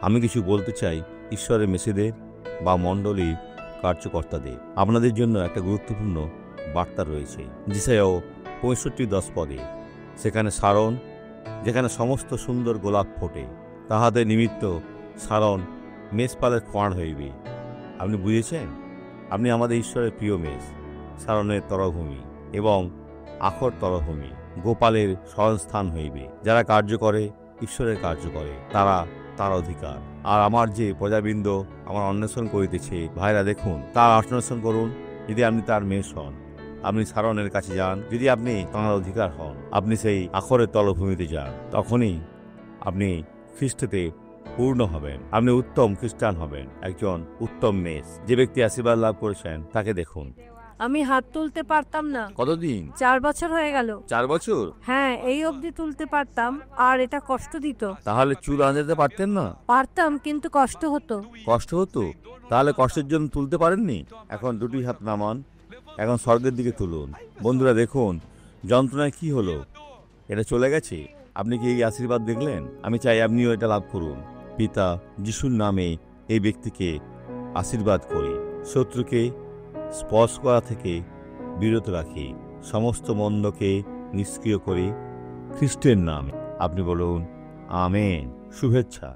আমি কিছু বলতে চাই ঈশ্বরের মেসেদের বা মণ্ডলীর কার্যকর্তাদের। আপনাদের জন্য একটা গুরুত্বপূর্ণ বার্তা রয়েছে যেসাইয়া 65:10 পদে। সেখানে সারণ, যেখানে সমস্ত সুন্দর গোলাপ ফোটে, তাহাদের নিমিত্ত সারণ মেষপালের খোঁয়াড় হইবে। আপনি বুঝেছেন? আপনি আমাদের ঈশ্বরের প্রিয় মেষ, সারণের তরভূমি এবং আখর তরভূমি, গোপালের শরণস্থান হইবে। যারা কার্য করে, ঈশ্বরের কার্য করে, তারা তার অধিকার। আর আমার যে প্রজাবৃন্দ আমার অন্বেষণ করিতেছে, ভাইরা দেখুন, তার অন্বেষণ করুন। যদি আপনি তার মেষ হন, আপনি সারণের কাছে যান। যদি আপনি তাঁর অধিকার হন, আপনি সেই আখরের তলভূমিতে যান। তখনই আপনি খ্রিস্টতে পূর্ণ হবেন, আপনি উত্তম খ্রিস্টান হবেন, একজন উত্তম মেষ। যে ব্যক্তি আশীর্বাদ লাভ করেছেন তাকে দেখুন। আমি হাত তুলতে পারতাম না। কতদিন? 4 বছর হয়ে গেল। 4 বছর? হ্যাঁ, এই অবধি তুলতে পারতাম, আর এটা কষ্ট দিত। তাহলে চুল আঁচড়াতে পারতেন না? পারতাম, কিন্তু কষ্ট হতো। কষ্ট হতো? তাহলে কষ্টের জন্য তুলতে পারেননি? এখন দুটি হাত নামান, এখন স্বর্গের দিকে তুলুন। বন্ধুরা দেখুন, যন্ত্রণায় কি হলো? এটা চলে গেছে। আপনি কি এই আশীর্বাদ দেখলেন? আমি চাই আপনিও এটা লাভ করুন। পিতা যিশুর নামে এই ব্যক্তিকে আশীর্বাদ করি। শত্রুকে স্পর্শ করা থেকে বিরত রাখি, সমস্ত মন্দকে নিষ্ক্রিয় করি খ্রিস্টের নামে। আপনি বলুন আমেন। শুভেচ্ছা।